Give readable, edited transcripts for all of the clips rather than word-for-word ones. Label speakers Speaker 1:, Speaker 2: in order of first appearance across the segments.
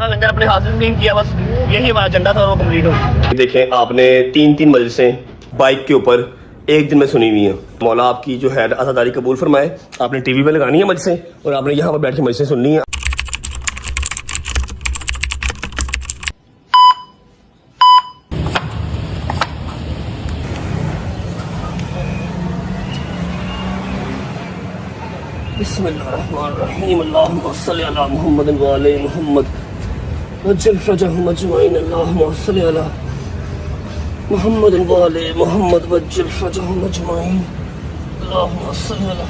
Speaker 1: लंगर अपने हासिल नहीं किया, बस यही हमारा एजेंडा था, वो कंप्लीट हो। देखें, आपने 3 मजलिसें बाइक के ऊपर एक दिन में सुनी हुई हैं। मौला आपकी जो है आज़ादारी कबूल फरमाए। आपने टीवी पे लगानी है मजलिसें और आपने यहाँ पर बैठ के मजलिसें सुननी है। बिस्मिल्लाहिर्रहमानिर्रहीम, अल्लाहुम्मा सल्लि अला मुहम्मद व आले मुहम्मद वज्जल फरजहुम अजमईन, अल्लाहुम्मा सल्लि अला मुहम्मद व आले मुहम्मद वज्जल फरजहुम अजमईन, अल्लाहुम्मा सल्लि अला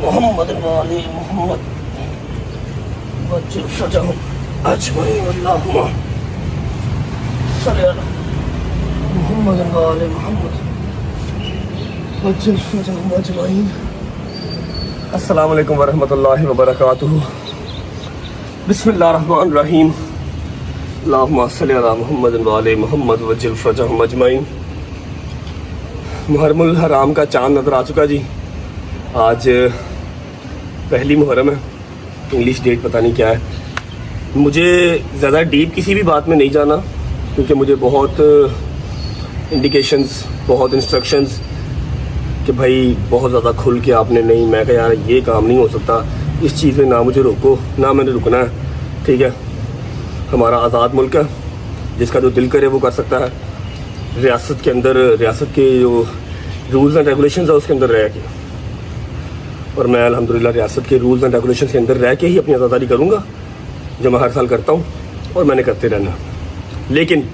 Speaker 1: मुहम्मद व आले मुहम्मद वज्जल फरजहुम अजमईन, अल्लाहुम्मा सल्लि अला मुहम्मद व आले मुहम्मद वज्जल फरजहुम अजमईन। अस्सलाम वालेकुम वरहमतुल्लाहि वबरकातुहू। बिस्मिल्लाहिर्रहमानिर्रहीम, अल्लाहुम्मा सल्लि अला मुहम्मद व आले मुहम्मद वज्जल फरजहुम अजमईन। मुहर्रमुल हराम का चांद नजर आ चुका जी। आज पहली मुहर्रम है, इंग्लिश डेट पता नहीं क्या है। मुझे ज़्यादा डीप किसी भी बात में नहीं जाना, क्योंकि मुझे बहुत इंडिकेशंस, बहुत इंस्ट्रक्शंस कि भाई बहुत ज़्यादा खुल के आपने नहीं, मैं कहा यार ये काम नहीं हो सकता, इस चीज़ में ना मुझे रोको ना मैंने रुकना है। ठीक है, हमारा आज़ाद मुल्क है, जिसका जो दिल करे वो कर सकता है। रियासत के अंदर, रियासत के जो रूल्स एंड रेगुलेशंस है उसके अंदर रह के, और मैं अल्हम्दुलिल्लाह रियासत के रूल्स एंड रेगुलेशंस के अंदर रह के ही अपनी आज़ादारी करूँगा, जो मैं हर साल करता हूँ और मैंने करते रहना। लेकिन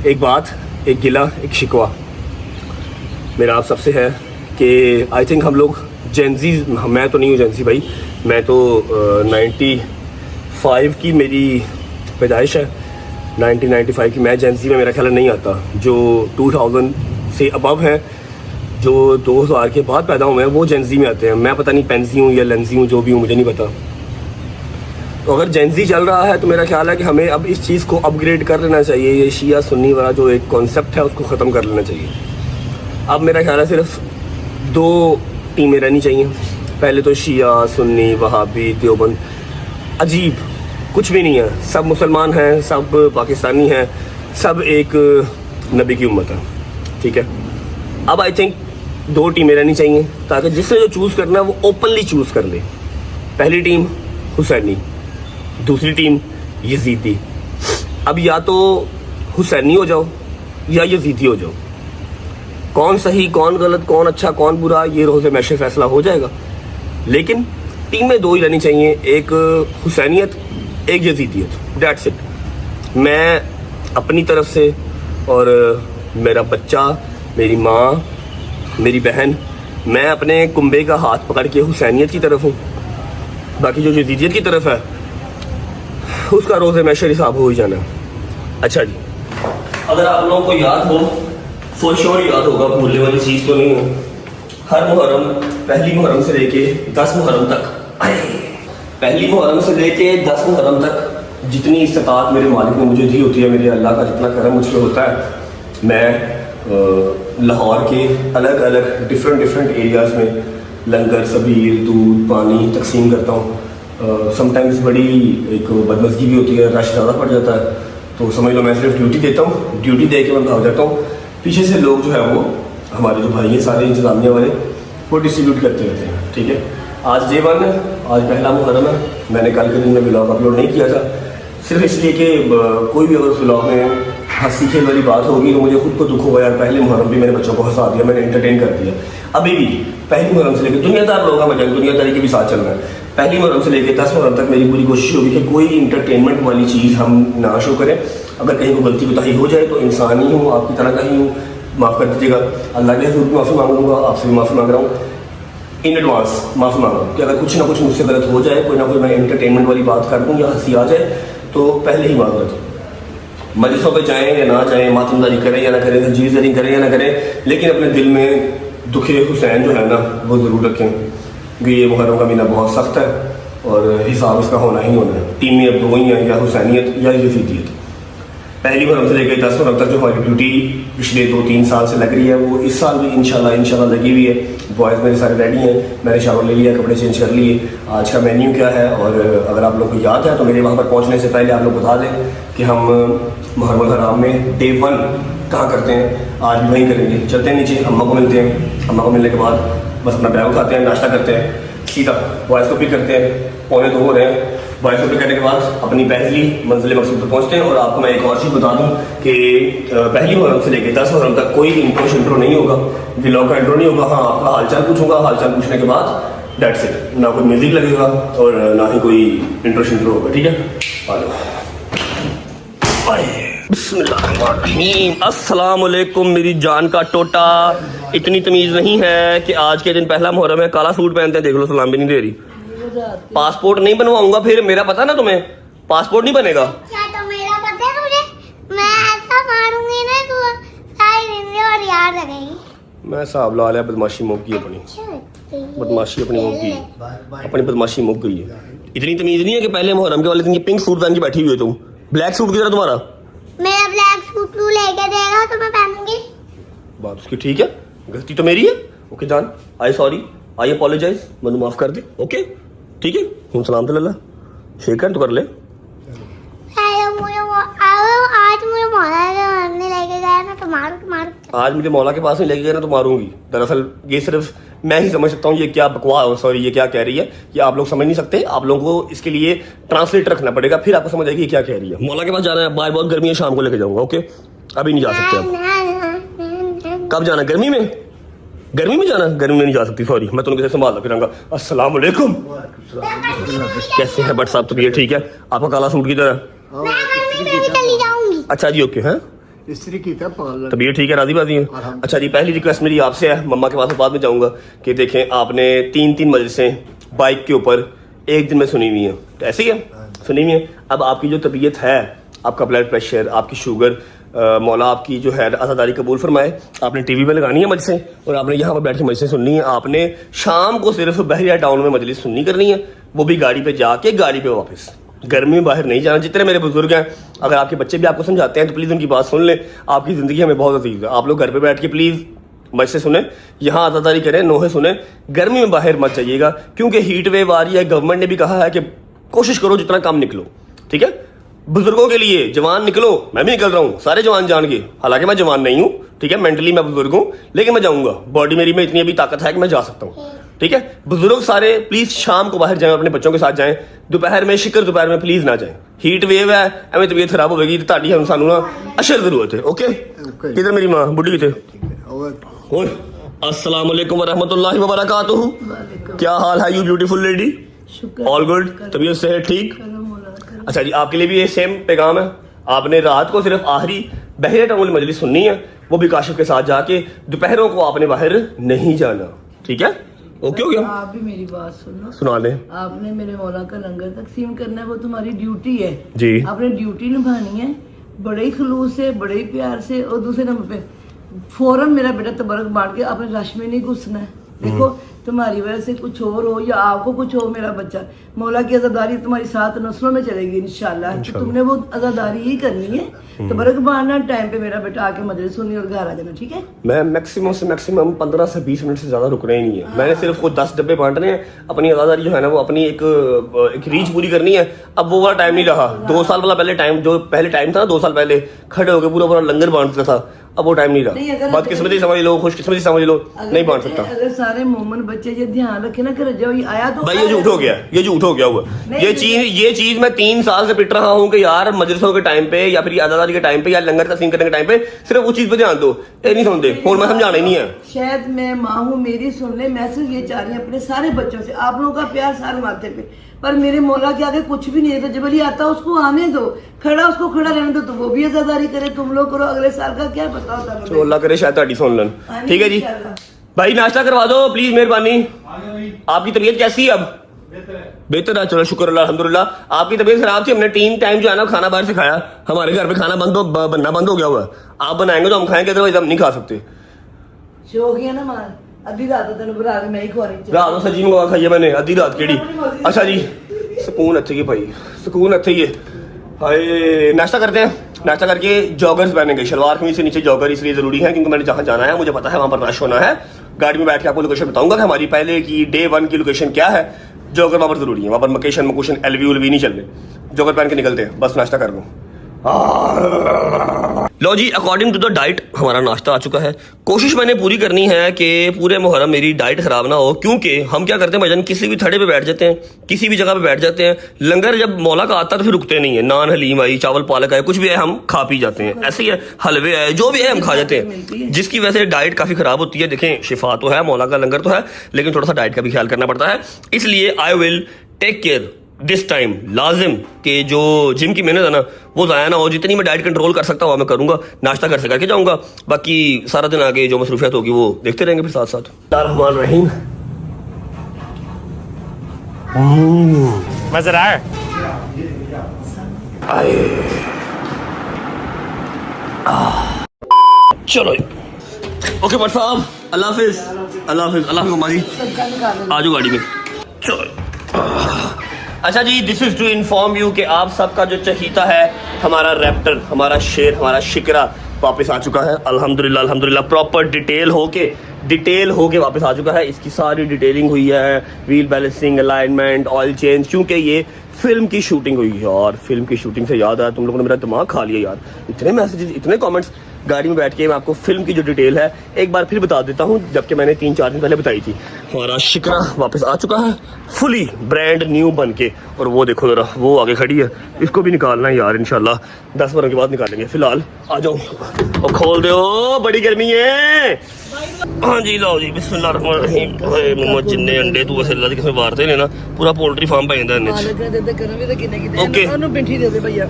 Speaker 1: एक बात, एक गिला, एक शिकवा मेरा आप सबसे है कि आई थिंक हम लोग जेंजी, मैं तो नहीं हूँ जेंजी भाई, मैं तो 95 की मेरी पैदाइश है, 1995 की। मैं जेंजी में मेरा ख्याल नहीं आता। जो 2000 से अबव हैं, जो 2000 के बाद पैदा हुए हैं, वो जेंजी में आते हैं। मैं पता नहीं पेंजी हूँ या लेंजी हूँ, जो भी हूँ मुझे नहीं पता। तो अगर जेंजी चल रहा है तो मेरा ख्याल है कि हमें अब इस चीज़ को अपग्रेड कर लेना चाहिए। ये शिया सुन्नी वाला जो एक कॉन्सेप्ट है उसको ख़त्म कर लेना चाहिए। अब मेरा ख्याल है सिर्फ 2 टीमें रहनी चाहिए। पहले तो शिया सुन्नी वहाबी देवबंद, अजीब कुछ भी नहीं है, सब मुसलमान हैं, सब पाकिस्तानी हैं, सब एक नबी की उम्मत है। ठीक है, अब आई थिंक 2 टीमें रहनी चाहिए, ताकि जिसने जो चूज़ करना है वो ओपनली चूज़ कर ले। पहली टीम हुसैनी, दूसरी टीम यजीदी। अब या तो हुसैनी हो जाओ या यजीदी हो जाओ। कौन सही, कौन गलत, कौन अच्छा, कौन बुरा, ये रोज़े मैशे फैसला हो जाएगा। लेकिन टीम में 2 ही रहनी चाहिए, एक हुसैनियत, एक यजीदियत, दैट्स इट। मैं अपनी तरफ से और मेरा बच्चा, मेरी माँ, मेरी बहन, मैं अपने कुंबे का हाथ पकड़ के हुसैनियत की तरफ हूँ। बाकी जो यजीदियत की तरफ है उसका रोज़े मैशे हिसाब हो ही जाना। अच्छा जी, अगर आप लोगों को याद हो, फॉर श्योर याद होगा, भूलने वाली चीज़ तो नहीं है। हर मुहर्रम, पहली मुहर्रम से लेके 10 मुहर्रम तक, पहली मुहर्रम से लेके 10 मुहर्रम तक जितनी इस्तात मेरे मालिक ने मुझे दी होती है, मेरे अल्लाह का जितना करम मुझ पर होता है, मैं लाहौर के अलग अलग डिफरेंट एरियाज़ में लंगर, सबील, दूध, पानी तकसीम करता हूँ। समटाइम्स बड़ी एक बदमज़गी भी होती है, रश ज़्यादा पड़ जाता है, तो समझ लो मैं सिर्फ ड्यूटी देता हूँ, ड्यूटी दे के मैं भाग जाता हूँ। पीछे से लोग जो है वो हमारे जो भाई हैं सारे इंतज़ामिया वाले, वो डिस्ट्रीब्यूट करते रहते हैं। ठीक है, आज डे 1 है, आज पहला मुहर्रम है। मैंने कल के दिन में ब्लॉग अपलोड नहीं किया था, सिर्फ इसलिए कि कोई भी अगर उस ब्लॉग में हंसी खेल वाली बात होगी तो मुझे खुद को दुख होगा, यार पहले मुहर्रम भी मेरे बच्चों को हंसा दिया, मैंने एंटरटेन कर दिया। अभी भी पहली मुहर्रम से लेकर दुनियादार लोग हैं, मजा दुनियादारी के भी साथ चल रहा है। पहली मुहर्रम से लेकर 10 मुहर्रम तक मेरी पूरी कोशिश होगी कि कोई इंटरटेनमेंट वाली चीज़ हम ना शो करें। अगर कहीं को गलती कोताही हो जाए तो इंसान ही हूँ, आपकी तरह का ही हूँ, माफ़ कर दीजिएगा। अल्लाह के हज़ूर भी माफ़ी मांगूंगा, आपसे भी माफ़ी मांग रहा हूँ। इन एडवांस माफ़ी मांगा कि अगर कुछ ना कुछ मुझसे गलत हो जाए, कोई ना कोई मैं एंटरटेनमेंट वाली बात कर दूँ या हंसी आ जाए, तो पहले ही माजरत। मजलिसों पे जाएँ या ना जाएँ, मातमदारी करें या ना करें, तजीज़री करें या ना करें, लेकिन अपने दिल में दुखे हुसैन जो है ना वो ज़रूर रखें, क्योंकि ये मुहर्रम का महीना बहुत सख्त है और हिसाब इसका होना ही होना है। टीम में अब दो ही हैं, या हुसैनियत या यजीदियत। पहली मुहर्रम से लेकर 10 मुहर्रम तक जो हमारी ड्यूटी पिछले 2-3 साल से लग रही है, वो इस साल भी इंशाल्लाह लगी हुई है। बॉयज़ मेरे सारे रेडी हैं, मैंने शावर ले लिया, कपड़े चेंज कर लिए। आज का मेन्यू क्या है, और अगर आप लोग को याद है तो मेरे वहाँ पर पहुँचने से पहले आप लोग बता दें कि हम मुहर्रम हराम में डे 1 कहाँ करते हैं, आज भी वहीं करेंगे। चलते हैं नीचे, अम्मा को मिलते हैं। अम्मा को मिलने के बाद बस अपना बैग उठाते हैं, नाश्ता करते हैं, सीधा बॉयज़ को पिक करते हैं। 1:45 हो रहे हैं। बॉयज़ को पिक करने के बाद अपनी पहली मंजिल मकसूद पर पहुँचते हैं। और आपको मैं एक और चीज़ बता दूँ कि पहली मुहर्रम से लेकर 10 मुहर्रम तक कोई इंट्रो नहीं होगा, व्लॉग का इंट्रो नहीं होगा। हाँ, आपका हालचाल पूछूंगा, हालचाल पूछने के बाद डेट्स इट। ना कोई म्यूजिक लगेगा और ना ही कोई इंट्रो होगा, ठीक है। आ जाओ। बिस्मिल्लाहिर्रहमानिर्रहीम। अस्सलाम वालेकुम मेरी जान का टोटा। इतनी तमीज़ नहीं है कि आज के दिन पहला मुहर्रम है, काला सूट पहनते हैं, देख लो सलाम भी नहीं दे रही। पासपोर्ट नहीं बनवाऊंगा फिर, मेरा पता ना तुम्हें, पासपोर्ट नहीं बनेगा।
Speaker 2: क्या तो मेरा पता है मुझे, मैं ऐसा मारूंगी ना तो सारी जिंदगी और याद रखेगी।
Speaker 1: मैं हिसाब ला लिया, बदमाशी मुक गई अपनी, बदमाशी अपनी मुक गई, अपनी बदमाशी मुक गई है। इतनी तमीज़ नहीं है कि पहले मुहर्रम के वाले दिन ये पिंक सूट पहन के बैठी हुई है तुम। ब्लैक सूट किधर है तुम्हारा?
Speaker 2: मेरा ब्लैक सूट तू लेके देगा तो मैं पहनूंगी।
Speaker 1: बात उसकी ठीक है, गलती तो मेरी है। ओके जान, आई सॉरी, आई अपोलोजाइज, मैंने माफ कर दे। ओके ठीक है, हूँ सलाम तो लल्ला शेख तो कर ले।
Speaker 2: आज मुझे मौला के मारने लेके गया ना तो मारू।
Speaker 1: आज मुझे मौला के पास नहीं लेके गया ना तो मारूंगी। दरअसल ये सिर्फ मैं ही समझ सकता हूँ ये क्या बकवास, सॉरी ये क्या कह रही है, ये आप लोग समझ नहीं सकते। आप लोगों को इसके लिए ट्रांसलेट रखना पड़ेगा, फिर आपको समझ आएगी ये क्या कह रही है। मौला के पास जाना है, बाहर बहुत गर्मी है, शाम को लेके जाऊंगा। ओके अभी नहीं जा सकते आप। कब जाना? गर्मी में? गर्मी में जाना? गर्मी में नहीं जा सकती, सॉरी, मैं तुम्हें कैसे संभाल फिरांगा। अस्सलाम वालेकुम। कैसे है बट साहब? तबीयत ठीक है? आपका काला सूट किधर है?
Speaker 2: चली जाऊंगी।
Speaker 1: अच्छा जी, ओके है,
Speaker 3: इस्त्री की था,
Speaker 1: तबीयत ठीक है, राजी बाजी है? अच्छा जी, पहली रिक्वेस्ट मेरी आपसे है, मम्मा के पास बाद में जाऊंगा, कि देखें आपने 3 मजलिसें बाइक के ऊपर एक दिन में सुनी हुई है, तो ऐसे ही है सुनी हुई है। अब आपकी जो तबीयत है, आपका ब्लड प्रेशर, आपकी शुगर, मौला आपकी जो है आज़ादारी कबूल फरमाए, आपने टीवी में लगानी है मजलिसें और आपने यहाँ पर बैठ के मजलिसें सुननी है। आपने शाम को सिर्फ बहरिया टाउन में मजलिस सुननी करनी है, वो भी गाड़ी पे जाके गाड़ी पे वापस। गर्मी में बाहर नहीं जाना। जितने मेरे बुजुर्ग हैं, अगर आपके बच्चे भी आपको समझाते हैं तो प्लीज़ उनकी बात सुन लें। आपकी ज़िंदगी हमें बहुत अजीज है। आप लोग घर पे बैठ के प्लीज़ मजलिसें सुने, यहाँ आज़ादारी करें, नोहे सुने, गर्मी में बाहर मत जाइएगा, क्योंकि हीट वेव आ रही है। गवर्नमेंट ने भी कहा है कि कोशिश करो जितना कम निकलो, ठीक है। बुजुर्गों के लिए जवान निकलो, मैं भी निकल रहा हूँ, सारे जवान जान के, हालांकि मैं जवान नहीं हूँ, ठीक है, मेंटली मैं बुजुर्ग हूँ, लेकिन मैं जाऊँगा, बॉडी मेरी में इतनी अभी ताकत है कि मैं जा सकता हूँ, ठीक है। बुजुर्ग सारे प्लीज शाम को बाहर जाएं, अपने बच्चों के साथ जाएं, दोपहर में शिकर दोपहर में प्लीज ना जाएं। हीट वेव है, एवं तबीयत खराब होगी तो ताड़ी हम सानू ना अशर जरूरत है। ओके किधर मेरी माँ बुढ़ी कितने? अस्सलाम वालेकुम व रहमतुल्लाहि व बरकातुहू। क्या हाल है you beautiful lady? All good, तबीयत से है ठीक? अच्छा जी, आपके लिए भी ये सेम पैगाम है। आपने रात को सिर्फ आखिरी बहरे टाउन मजलिस सुननी है, वो भी काशिफ के साथ जाके। दोपहरों को आपने बाहर नहीं जाना, ठीक है? ओके हो गया?
Speaker 4: आप भी मेरी बात सुनो,
Speaker 1: सुना ले।
Speaker 4: आपने मेरे मौला का लंगर तकसीम करना है, वो तुम्हारी ड्यूटी है
Speaker 1: जी।
Speaker 4: आपने ड्यूटी निभानी है बड़े ही खलूस से, बड़े ही प्यार से। और दूसरे नंबर पे फौरन मेरा बेटा तबरक बांट के आपने रश में नहीं घुसना है। देखो तुम्हारी वजह से कुछ और हो या आपको कुछ हो, मेरा बच्चा मौला की आज़ादारी तुम्हारी 7 नस्लों में चलेगी इंशाल्लाह। तो तुमने वो आज़ादारी ही करनी है। तो बरक बांधना टाइम पे मेरा बेटा आके मजलिस सुनी और घर आ जाना, ठीक है?
Speaker 1: मैं मैक्सिमम से मैक्सिमम 15 से 20 मिनट से ज्यादा रुकना ही नहीं है। मैंने सिर्फ वो 10 डब्बे बांटने हैं। अपनी आज़ादारी जो है ना, वो अपनी एक रीच पूरी करनी है। अब वो वाला टाइम नहीं रहा। 2 साल वाला पहले टाइम, जो पहले टाइम था ना, 2 साल पहले खड़े होकर पूरा लंगर बांटता था, अब वो टाइम नहीं रहा। बदकिस्मती समझ लो, खुशकिस्मती समझ लो, नहीं बांट सकता।
Speaker 4: अगर सारे मोमन बच्चे ये ध्यान रखे ना कर जाओ, ये आया तो
Speaker 1: भाई ये झूठ हो गया, ये झूठ हो गया हुआ। ये चीज मैं 3 साल से पिट रहा हूँ कि यार मजलिसों के टाइम पे या फिर आज़ादारी के टाइम पे या लंगर तकसीम करने के टाइम पे सिर्फ उस चीज पे ध्यान दो। ये नहीं सुनते, और मैं समझाना ही नहीं है।
Speaker 4: शायद मैं माँ हूँ, मेरी सुन ले। मैं सिर्फ ये चाह रही हूँ अपने सारे बच्चों से, आप लोगों का प्यार सारे माथे पे, पर मेरे मौला के आगे कुछ भी नहीं है। तो जब अली आता उसको आने दो, खड़ा उसको खड़ा रहने दो, तो वो भी आज़ादारी करे, तुम लोग करो। अगले साल का क्या पता होता है।
Speaker 1: तो अल्लाह करे शायद ताड़ी सुन लन। ठीक है जी भाई, नाश्ता करवा दो प्लीज, मेहरबानी। आपकी तबीयत कैसी है अब? बेहतर है, चलो शुक्र अल्लाह अल्हम्दुलिल्लाह। आपकी तबीयत खराब थी, हमने 3 टाइम जो है ना खाना बाहर से खाया। हमारे घर पे खाना बनना बंद हो गया हुआ है। आप बनाएंगे तो हम खाएंगे, अदरवाइज हम नहीं खा सकते।
Speaker 4: शौक ही है ना मार, अद्धी रात तेन बना के मैं ही खवा रही
Speaker 1: रात को सब्जी मंगवा खाई है मैंने, आधी रात केड़ी। अच्छा जी, सुकून अच्छे ही भाई, सुकून अच्छे ही है। हाय, नाश्ता करते हैं। नाश्ता करके जॉगर्स पहनेंगे, शलवार कमीज से नीचे जॉगर इसलिए जरूरी है क्योंकि मैंने जहाँ जाना है मुझे पता है वहाँ पर रश होना है। गाड़ी में बैठ के आपको लोकेशन बताऊंगा कि हमारी पहले की डे 1 की लोकेशन क्या है। जॉगर वहाँ पर जरूरी है, वहाँ पर मकेशन एलवी उलवी नहीं चल रहे। जॉगर पहन के निकलते हैं, बस नाश्ता कर लूँ। लो जी, अकॉर्डिंग टू द डाइट हमारा नाश्ता आ चुका है। कोशिश मैंने पूरी करनी है कि पूरे मुहर्रम मेरी डाइट खराब ना हो, क्योंकि हम क्या करते हैं भाईजान, किसी भी थड़े पे बैठ जाते हैं, किसी भी जगह पे बैठ जाते हैं। लंगर जब मौला का आता है तो फिर रुकते नहीं है। नान हलीम आई, चावल पालक आए, कुछ भी है हम खा पी जाते हैं। ऐसे ही है, हलवे आए, जो भी है हम खा जाते हैं, जिसकी वजह से डाइट काफी खराब होती है। देखें, शिफा तो है, मौला का लंगर तो है, लेकिन थोड़ा सा डाइट का भी ख्याल करना पड़ता है। इसलिए I will take care this time, लाजिम कि जो जिम की मेहनत है ना वो ज़ाया ना हो। जितनी मैं डाइट कंट्रोल कर सकता हूँ मैं करूँगा, नाश्ता घर से करके जाऊँगा, बाकी सारा दिन आगे जो मसरूफियत होगी वो देखते रहेंगे फिर साथ साथ। रहमान रहीम,
Speaker 3: मज़ेदार।
Speaker 1: चलो ओके भट्ट साहब, अल्लाह हाफिज, अल्लाह हाफिज, अल्लाह हाफिज। माजी आ जाओ गाड़ी में, चलो। अच्छा जी, this is to inform you कि आप सबका जो चहीता है, हमारा रैप्टर, हमारा शेर, हमारा शिकरा वापस आ चुका है अल्हम्दुलिल्लाह अल्हम्दुलिल्लाह। प्रॉपर डिटेल होके वापस आ चुका है। इसकी सारी डिटेलिंग हुई है, wheel balancing, alignment, oil change, क्योंकि ये फिल्म की शूटिंग हुई है। और फिल्म की शूटिंग से याद आया, तुम लोगों ने मेरा दिमाग खा लिया यार। इतने मैसेजेस, इतने कमेंट्स, गाड़ी में बैठ के मैं आपको फिल्म की जो डिटेल है एक बार फिर बता देता हूँ, जबकि मैंने 3-4 दिन पहले बताई थी। हमारा शिकरा वापस आ चुका है फुली ब्रांड न्यू बन के। और वो देखो जरा, वो आगे खड़ी है, इसको भी निकालना है यार, इंशाल्लाह 10 बार के बाद निकालेंगे। फिलहाल आ जाओ और खोल दो, बड़ी गर्मी है। हाँ जी, लो जी, बिस्मिल्लाहिर्रहमानिर्रहीम। मोहम्मद जिन्ने अंडे तू अल्लाह दी कसम मारते ने ना, पूरा पोल्ट्री फार्म पे इंदा ने। Okay,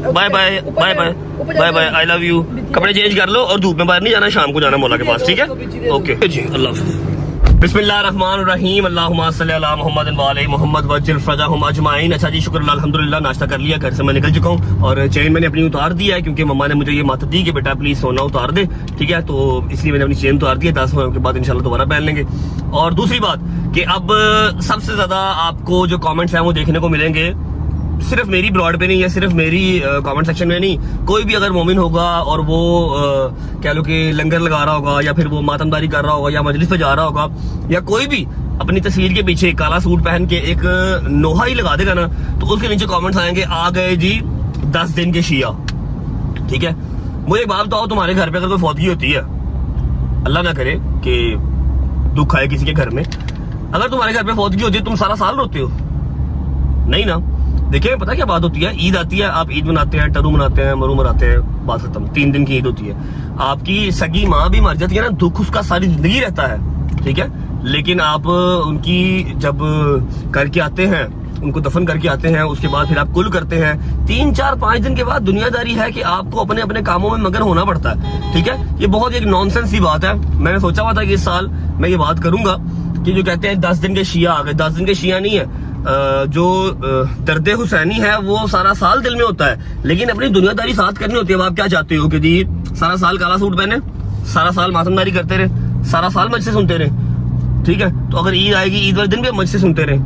Speaker 1: bye bye bye bye bye bye, I love you. कपड़े चेंज कर लो और धूप में बाहर नहीं जाना, शाम को जाना मौला के पास, ठीक है? ओके जी, अल्लाह हाफिज़। बिस्मिल्लाहिर्रहमानिर्रहीम, अल्लाहुम्मा सल्ली अला मुहम्मद व अला मुहम्मद वज्जिल फरजाहुम अजमाइन। अच्छा जी, शुक्र अल्हम्दुलिल्लाह, नाश्ता कर लिया, घर से मैं निकल चुका हूँ और चेन मैंने अपनी उतार दिया है क्योंकि मम्मा ने मुझे ये मत दी कि बेटा प्लीज सोना उतार दे, ठीक है? तो इसलिए मैंने अपनी चेन उतार दी है। 10 मिनट के बाद इंशाल्लाह दोबारा पहन लेंगे। और दूसरी बात कि अब सबसे ज्यादा आपको जो कॉमेंट्स हैं वो देखने को मिलेंगे सिर्फ मेरी ब्लॉग पे नहीं है, सिर्फ मेरी कमेंट सेक्शन में नहीं। कोई भी अगर मोमिन होगा और वो कह लो कि लंगर लगा रहा होगा, या फिर वो मातमदारी कर रहा होगा, या मजलिस पे जा रहा होगा, या कोई भी अपनी तस्वीर के पीछे काला सूट पहन के एक नोहा ही लगा देगा ना, तो उसके नीचे कमेंट्स आएंगे, आ गए जी 10 दिन के शिया। ठीक है, मुझे एक बात बताओ, तुम्हारे घर पे अगर कोई फौतगी होती है, अल्लाह ना करे कि दुख आए किसी के घर में, अगर तुम्हारे घर पे फौतगी होती है तुम सारा साल रोते हो? नहीं ना। देखिए, पता क्या बात होती है, ईद आती है, आप ईद मनाते हैं, टरू मनाते हैं, मरू मनाते हैं, बात खत्म। 3 दिन की ईद होती है। आपकी सगी माँ भी मर जाती है ना, दुख उसका सारी जिंदगी रहता है, ठीक है? लेकिन आप उनकी जब करके आते हैं, उनको दफन करके आते हैं, उसके बाद फिर आप कुल करते हैं, 3, 4, 5 दिन के बाद दुनियादारी है कि आपको अपने अपने कामों में मगन होना पड़ता है, ठीक है? ये बहुत एक नॉनसेंस सी बात है। मैंने सोचा हुआ था कि इस साल मैं ये बात करूंगा कि जो कहते हैं 10 दिन के शिया आ गए, 10 दिन के शिया नहीं है। जो दर्द हुसैनी है वो सारा साल दिल में होता है, लेकिन अपनी दुनियादारी साथ करनी होती है। अब आप क्या चाहते हो कि जी सारा साल काला सूट पहने, सारा साल मातमदारी करते रहे, सारा साल मज से सुनते रहे, ठीक है? तो अगर ईद आएगी, ईद वाले दिन भी मज से सुनते रहे,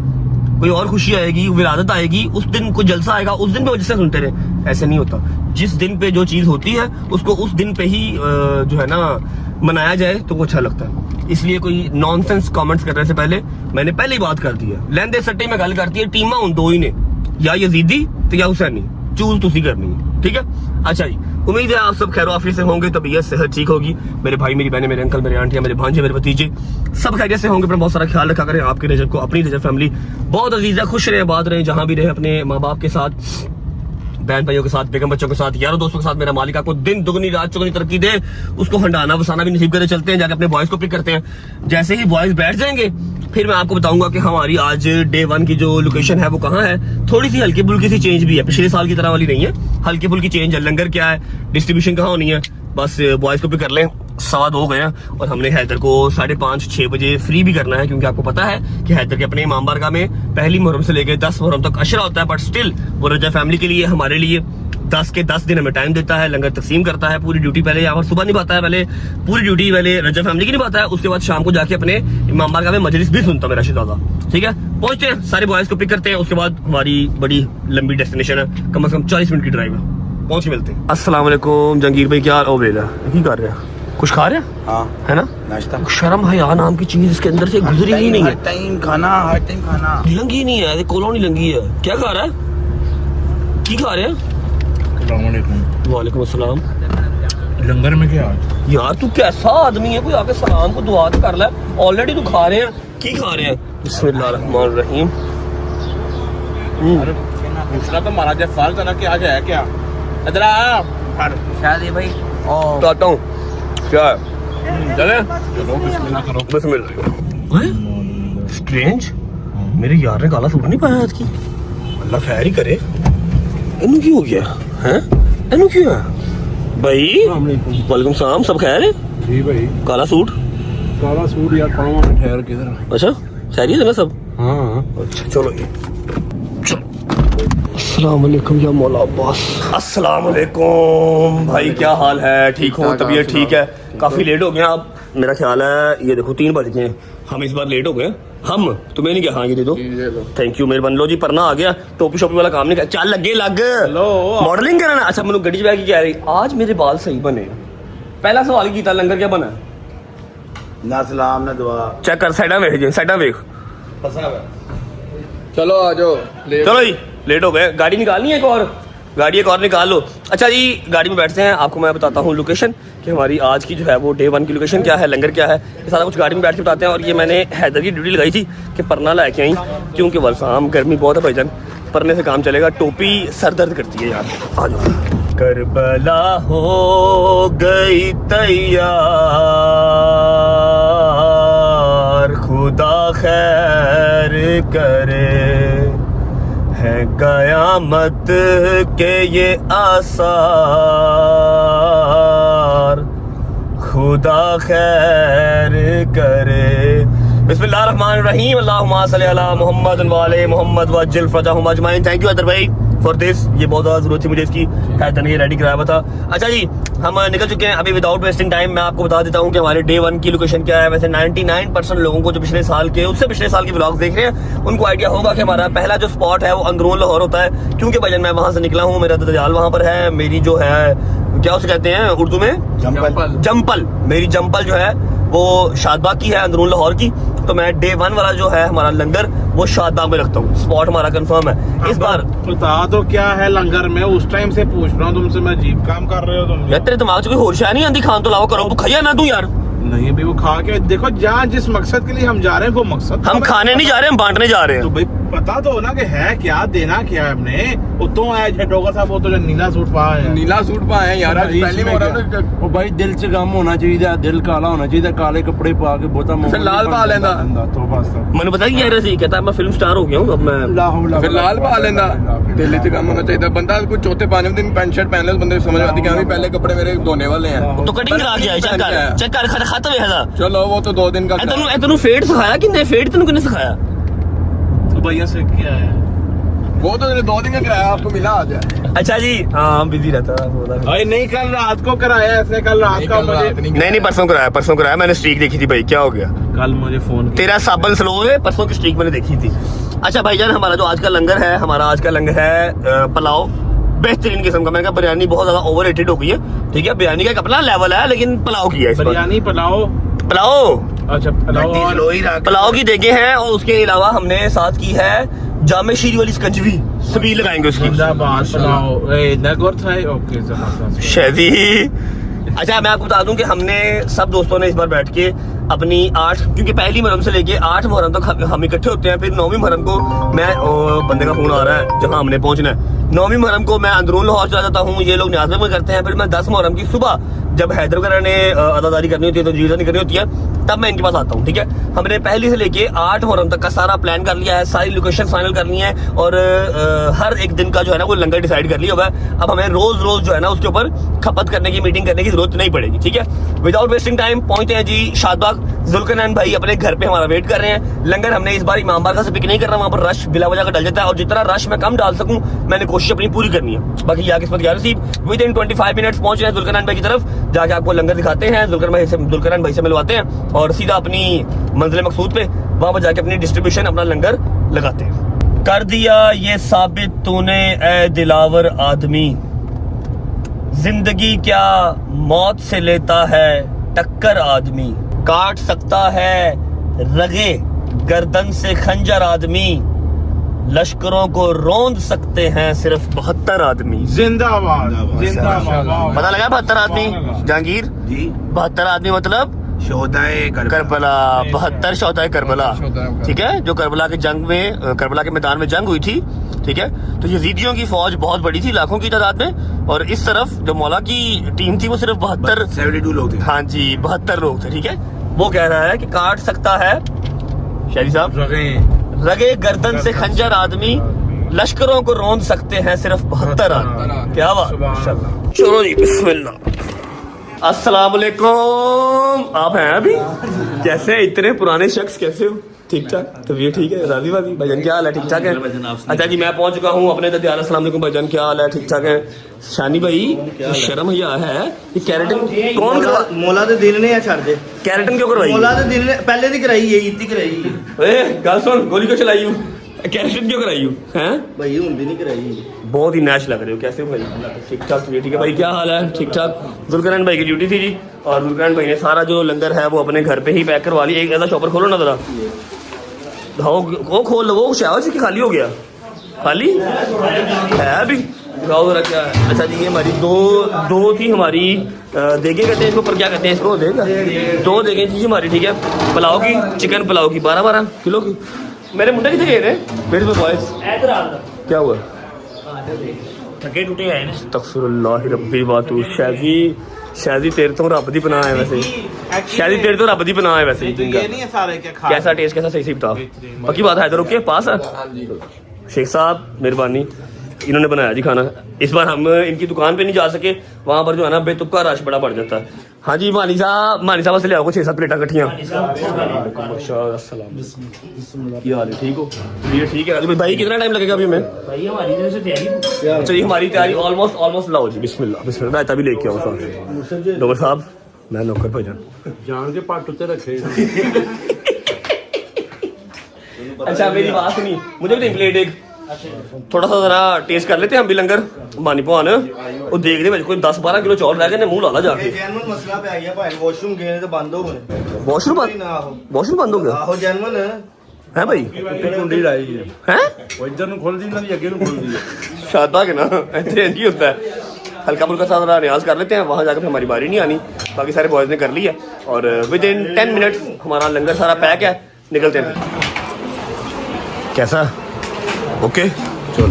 Speaker 1: कोई और खुशी आएगी, विलादत आएगी, उस दिन कोई जलसा आएगा, उस दिन भी मज से सुनते रहे, ऐसे नहीं होता। जिस दिन पे जो चीज होती है उसको उस दिन पे ही जो है ना मनाया जाए तो वो अच्छा लगता है। इसलिए कोई नॉनसेंस कमेंट्स करने से पहले मैंने पहले ही बात कर दी है। लेंदे सट्टे में गल करती है, टीमा उन दो ही ने, या यजीदी तो या हुसैनी, चूज तुसी करनी है, ठीक है? अच्छा जी, उम्मीद है आप सब खैर आफियत से होंगे, तबीयत सेहत ठीक होगी। मेरे भाई, मेरी बहनें, मेरे अंकल, मेरे आंटियां, मेरे भांजे, मेरे भतीजे सब खैरियत से होंगे। अपना बहुत सारा ख्याल रखा करें। आपके रजब को, अपनी रजब फैमिली बहुत अजीज है, खुश रहे, आबाद रहे, जहां भी रहे, अपने माँ बाप के साथ, बहन भाइयों के साथ, बेगम बच्चों के साथ, यारों दोस्तों के साथ। मेरा मालिक आपको दिन दुगनी रात चौगनी तरक्की दे, उसको हंडाना बसाना भी नसीब करे। चलते हैं, जाके अपने बॉयज को पिक करते हैं। जैसे ही बॉयज बैठ जाएंगे फिर मैं आपको बताऊंगा कि हमारी आज डे 1 की जो लोकेशन है वो कहाँ है। थोड़ी सी हल्की फुल्की सी चेंज भी है, पिछले साल की तरह वाली नहीं है, हल्की फुल्की चेंज है। लंगर क्या है, डिस्ट्रीब्यूशन कहाँ होनी है, बस बॉयज को पिक कर लें 2:15 गए हैं और हमने हैदर को 5:30-6 बजे फ्री भी करना है, क्योंकि आपको पता है कि हैदर के अपने इमाम बारगाह में पहली मुहर्रम से लेकर 10 मुहर्रम तक अशरा होता है, बट स्टिल वो रजा फैमिली के लिए, हमारे लिए 10 के 10 दिन हमें टाइम देता है, लंगर तकसीम करता है, पूरी ड्यूटी पहले यहाँ पर सुबह निभाता है, पहले पूरी ड्यूटी पहले रजा फैमिली की निभाता है, उसके बाद शाम को जाके अपने इमाम बारगाह में मजलिस भी सुनता है मेरा शिदादा। ठीक है, पहुंचते हैं, सारे बॉयज को पिक करते हैं, उसके बाद हमारी बड़ी लंबी डेस्टिनेशन है, कम से कम 40 मिनट की ड्राइव है, पहुंच के मिलते हैं। अस्सलाम वालेकुम जंगीर भाई, क्या हाल? ओ बेला की कर रहे हैं? कुछ खा रहे हैं?
Speaker 3: हाँ,
Speaker 1: है ना?
Speaker 3: नाश्ता।
Speaker 1: शर्म हया नाम की चीज इसके अंदर से गुजरी ही नहीं है,
Speaker 3: हर टाइम खाना
Speaker 1: लंगी नहीं है, कोलों नहीं लंगी है। क्या खा रहा है? की खा रहे हैं? वालेकुम अस्सलाम।
Speaker 3: लंगर में क्या
Speaker 1: यार तू कैसा आदमी है, कोई आके सलाम को दुआ तो कर ले। ऑलरेडी तू खा रहे हैं, की खा रहे हैं? बिस्मिल्लाहिर्रहमानिर्रहीम।
Speaker 3: दूसरा तो महाराज फाल तरह के आज है क्या? इधर आ शादी भाई।
Speaker 1: बताता हूँ क्या है, चले
Speaker 3: चलो बिस्मिल्लाह करो।
Speaker 1: बिस्मिल्लाह। स्ट्रेंज, मेरे यार ने काला सूट नहीं पाया आज की, अल्लाह खैर ही करे। इन्हू की हो गया है? इन्हू क्यों है भाई? वालेकुम सलाम, सब खैर है?
Speaker 3: जी भाई।
Speaker 1: काला सूट
Speaker 3: यार पाँव में ठहर किधर?
Speaker 1: अच्छा खैरियत है ना सब?
Speaker 3: हाँ
Speaker 1: अच्छा चलो ये अस्सलाम वालेकुम या मौला अब्बास। अस्सलाम वालेकुम भाई, क्या हाल है? ठीक हो? तबीयत ठीक है? काफी लेट हो गए आप, मेरा ख्याल है ये देखो 3 बज गए हैं, हम इस बार लेट हो गए। हम तुम्हें नहीं क्या? हाँ ये दे दो, थैंक यू मेहरबान। लो जी परना आ गया, टोपी शोपी वाला काम नहीं कर, चल लगे लग मॉडलिंग करना। अच्छा मैंने गड्डी बैग की कह रही, आज मेरे बाल सही बने। पहला सवाल की था, लंगर क्या बना?
Speaker 3: ना सलाम ना दुआ।
Speaker 1: चेक कर, साइडा वेख जी, साइडा वेख।
Speaker 3: चलो आ जाओ।
Speaker 1: चलो जी लेट हो गए, गाड़ी निकालनी है, एक और निकाल लो। अच्छा जी गाड़ी में बैठते हैं, आपको मैं बताता हूँ लोकेशन कि हमारी आज की जो है वो डे 1 की लोकेशन क्या है, लंगर क्या है, ये सारा कुछ गाड़ी में बैठ के बताते हैं। और ये मैंने हैदर की ड्यूटी लगाई थी कि परना लेके आई, क्योंकि वलसाम गर्मी बहुत है भाईजान, परने से काम चलेगा, टोपी सर दर्द करती है यार। आ जाओ। करबला हो गई तैयार, खुदा खैर करे, है कयामत के ये आसार, खुदा खैर करे। बिस्मिल्लाहिर्रहमानिर्रहीम, अल्लाहुम्मा सल्ली अला मुहम्मद व आले मुहम्मद वज्जिल फरजहुम अजमाइन। थैंक यू हैदर भाई फॉर दिस, ये बहुत ज़्यादा जरूरत थी मुझे इसकी, हैदर ने ये रेडी कराया हुआ था। अच्छा जी हम निकल चुके हैं अभी, विदाउट वेस्टिंग टाइम मैं आपको बता देता हूँ कि हमारे डे 1 की लोकेशन क्या है। वैसे 99% लोगों को जो पिछले साल के, उससे पिछले साल के व्लॉग्स देख रहे हैं, उनको आइडिया होगा कि हमारा पहला जो स्पॉट है वो अंदरून लाहौर होता है, क्योंकि भाईजान मैं वहाँ से निकला हूँ, मेरा दजाल वहाँ पर है, मेरी जो है क्या उसे कहते हैं उर्दू में, जम्पल, मेरी जम्पल जो है वो शादबाग की है, अंदरून लाहौर की। तो मैं डे 1 वाला जो है हमारा लंगर वो शादबाग में रखता हूँ, स्पॉट हमारा कंफर्म है। इस बार
Speaker 3: बता दो क्या है लंगर में, उस टाइम से पूछ रहा हूँ तुमसे, मैं अजीब काम कर रहे हो तुम
Speaker 1: यार, तेरे दिमाग से कोई होश नहीं आती, खान तो लाओ करो, तू खाया ना तू यार।
Speaker 3: नहीं भाई वो खा के देखो, जहाँ जिस मकसद के लिए हम जा रहे हैं वो मकसद,
Speaker 1: हम खाने नहीं जा रहे, हम बांटने जा रहे हैं।
Speaker 3: तो भाई पता तो हो ना कि है क्या, देना क्या है हमने। उतो है झटोगा साहब, वो तो जो नीला सूट पा है,
Speaker 5: नीला सूट पाए हैं यार, पहली बार
Speaker 6: ਉਹ ਭਾਈ ਦਿਲ 'ਚ ਗਮ ਹੋਣਾ ਚਾਹੀਦਾ, ਦਿਲ ਕਾਲਾ ਹੋਣਾ ਚਾਹੀਦਾ, ਕਾਲੇ ਕੱਪੜੇ ਪਾ ਕੇ ਬਹੁਤਾ
Speaker 5: ਫਿਰ ਲਾਲ ਪਾ ਲੈਂਦਾ।
Speaker 6: तो बस
Speaker 1: मैंने बताया कि यार कहता है मैं फिल्म स्टार हो गया हूँ, अब मैं
Speaker 5: ਫਿਰ ਲਾਲ ਪਾ ਲੈਂਦਾ। दिल 'ਚ गम होना चाहिए, बंदा कोई चौथे 5वें दिन पैंट शर्ट पहन ले तो बंदे समझ आती कि हाँ भी पहले कपड़े मेरे धोने वाले हैं।
Speaker 1: तो कटिंग करा के आए, चेक कर खत्म है दा।
Speaker 5: चलो वो तो 2 दिन का
Speaker 1: तेनू फेड सिखाया किन्ने? फेड तेनू किन्ने सिखाया?
Speaker 3: तो भैया से किया है
Speaker 5: वो तो 2 दिन का किराया आपको मिला आज है।
Speaker 1: अच्छा जी हाँ बिजी रहता
Speaker 3: भाई, नहीं कल रात को कराया ऐसे, कल रात का मुझे
Speaker 1: नहीं परसों कराया मैंने, स्ट्रीक देखी थी भाई, क्या हो गया?
Speaker 3: कल मुझे फोन
Speaker 1: तेरा साबन स्लो है, परसों की स्ट्रीक मैंने देखी थी। अच्छा भाईजान हमारा जो आज का लंगर है, हमारा आज का लंगर है पुलाव, बेहतरीन किस्म का। मैंने कहा बिरयानी बहुत ज्यादा ओवररेटेड हो गई है, ठीक है, बिरयानी का एक अपना लेवल है, लेकिन पुलाव की है इस बार।
Speaker 3: बिरयानी पुलाव, अच्छा
Speaker 1: पुलाव की देखे हैं, और उसके अलावा हमने साथ की है जामे शीरी वाली स्कंजवी, सबील लगाएंगे उसकी। शहदी। अच्छा मैं आपको बता दूं कि हमने सब दोस्तों ने इस बार बैठ के अपनी 8, क्योंकि पहली मुहर्रम से लेके 8 मुहर्रम तक हम इकट्ठे होते हैं, फिर 9वीं मुहर्रम को मैं बंदे का फोन आ रहा है जहां हमने पहुंचना है, 9वीं मुहर्रम को मैं अंदरून लाहौर चला जाता हूँ, ये लोग न्याज़ में करते हैं, फिर मैं 10 मुहर्रम की सुबह जब हैदर वगैरह ने अदादारी करनी होती है तो जीजानी करनी होती है, तब मैं इनके पास आता हूँ, ठीक है। हमने पहले से लेके 8 मुहर्रम तक का सारा प्लान कर लिया है, सारी लोकेशन फाइनल करनी है और हर एक दिन का जो है ना वो लंगर डिसाइड कर लिया हुआ है। अब हमें रोज रोज जो है ना उसके ऊपर खपत करने की, मीटिंग करने की जरूरत नहीं पड़ेगी, ठीक है। विदाउट वेस्टिंग टाइम पहुंचते हैं जी शादबाग। जुल्करनैन भाई अपने घर पे हमारा वेट कर रहे हैं। लंगर हमने इस बार इमाम बारगाह से पिक नहीं करना, वहां पर रश बिला वजह का डल जाता है, और जितना रश मैं कम डाल सकूं मैंने कोशिश अपनी पूरी करनी है। बाकी या किस्मत या नसीब। विद इन 25 मिनट्स पहुंच रहे हैं जुल्करनैन भाई की तरफ, जाके आपको लंगर दिखाते हैं, जुल्करनैन भाई से मिलवाते हैं और सीधा अपनी मंजिल मकसूद पे वहां पर जाके अपनी डिस्ट्रीब्यूशन, अपना लंगर लगाते हैं। कर दिया ये साबित तूने ए दिलावर आदमी, जिंदगी क्या मौत से लेता है टक्कर आदमी, काट सकता है रगे गर्दन से खंजर आदमी, लश्करों को रौंद सकते हैं सिर्फ 72 आदमी।
Speaker 3: जिंदाबाद जिंदाबाद।
Speaker 1: पता लगा 72 आदमी जहांगीर
Speaker 5: जी
Speaker 1: 72 आदमी मतलब
Speaker 5: शोहदाए
Speaker 1: करबला, 72 शोहदाए करबला, ठीक है, जो करबला के जंग में, करबला के मैदान में जंग हुई थी, ठीक है। तो यजीदियों की फौज बहुत बड़ी थी, लाखों की तादाद में, और इस तरफ जो मौला की टीम थी वो सिर्फ
Speaker 5: 72 लोग थे।
Speaker 1: हाँ जी 72 लोग थे, ठीक है। वो कह रहा है कि काट सकता है शायरी साहब रगे गर्दन से खंजर आदमी, लश्करों को रौंद सकते हैं सिर्फ 72 आदमी। क्या बात। चलो जी बिस्मिल्लाह। अस्सलाम वालेकुम। आप हैं अभी? कैसे हैं इतने पुराने शख्स, कैसे हो? ठीक ठाक, तबीयत ठीक है? राजी वाजी भाईजान क्या हाल है? ठीक ठाक है? अच्छा जी मैं पहुंच चुका हूँ अपने दरबार। अस्सलाम वालेकुम भाईजान क्या हाल है? ठीक ठाक है? शानी भाई शर्म या है ये कैरेटन कौन करवा?
Speaker 7: मौला दे दिल ने छड़ दे
Speaker 1: कैरेटन क्यों करवाई?
Speaker 7: मौला दे दिल ने पहले दी कराई है, ईद दी कराई है।
Speaker 1: ए गल सुन, गोली क्यों चलाई हूँ? कैरेटन क्यों कराई हूँ? हैं
Speaker 7: भाई हुंदी नहीं कराई।
Speaker 1: बहुत ही नैश लग रहे हो, कैसे हो भाई? ठीक ठाक, ठीक है भाई क्या हाल है? ठीक ठाक। जुल्करनैन भाई की ड्यूटी थी जी, और जुल्करनैन भाई ने सारा जो लंगर है वो अपने घर पे ही पैक करवा लिया। एक ऐसा शॉपर खोलो ना जरा, वो खोल लो। वो शायद जी खाली हो गया, खाली है अभी, दिखाओ जरा क्या है। अच्छा जी ये हमारी दो थी हमारी देगे कहते हैं इसको, पर क्या कहते हैं इसको? देगा 2 देगे थी हमारी, ठीक है। पुलाव की, चिकन पुलाव की 12-12 किलो की। मेरे मुंडे कितने गए थे? मेरे तो बॉयज क्या हुआ? थके टूटे आए ना। तकफिरुल्लाह रब्बी बातू। शादी तेरे तो रब दी पनाह है वैसे, शादी तेरे तो रब दी पनाह है वैसे।
Speaker 3: ये नहीं है सारे के खा।
Speaker 1: कैसा टेस्ट, कैसा सही से बता। पक्की बात है, इधर के पास है शेख साहब, मेहरबानी इन्होंने बनाया जी खाना। इस बार हम इनकी दुकान पे नहीं जा सके, वहां पर जो है ना बेतुका रश बड़ा बढ़ जाता है। हाँ जी मानी साहब से ले आओ 6-7 प्लेटा कट्ठियां। ठीक हो? ये ठीक है भाई। कितना टाइम लगेगा अभी हमें? चलिए हमारी तैयारी ऑलमोस्ट लाओ जी। बिस्मिल्लाह रायता भी लेके आओ साथ। डॉक्टर साहब मैं नौकर भाईजान
Speaker 6: जान के पट उत्ते रखे।
Speaker 1: अच्छा मेरी बात सुनी, मुझे भी प्लेट एक थोड़ा सा जरा टेस्ट कर लेते हैं हम भी लंगर। मानी भवान वो देख दे कोई 10-12 किलो चौल रह गए ने, मुंह ला जाके।
Speaker 7: जेनवन मसला पे गया भाई, वॉशरूम गए तो बंद हो गए।
Speaker 1: वॉशरूम बंद हो गया
Speaker 7: आहो जेनवन
Speaker 1: है भाई?
Speaker 6: कुंडी लाई है
Speaker 1: हैं
Speaker 6: वो इधर ਨੂੰ ਖੁੱਲਦੀ ਨਾ ਦੀ ਅੱਗੇ ਨੂੰ ਖੁੱਲਦੀ ਹੈ।
Speaker 1: शादबाग है ना, ऐसे नहीं होता है। हल्का फुल्का सा जरा रियाज कर लेते हैं, वहाँ जाकर फिर हमारी बारी नहीं आनी। बाकी सारे बॉयज ने कर लिया और विद इन 10 मिनट्स हमारा लंगर सारा पैक है, निकलते हैं। कैसा? ओके चलो।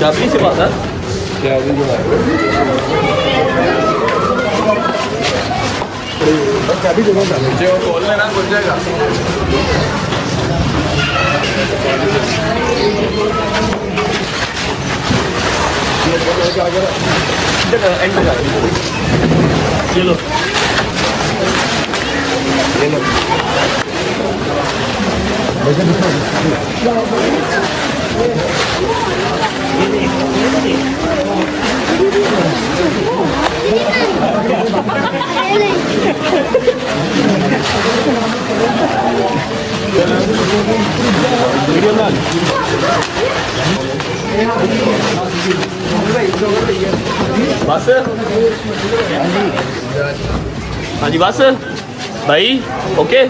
Speaker 1: चाबी से बात है चाबी दे दो, खोल लेना, खुल जाएगा। ये लो बस। हाँ जी बस भाई ओके।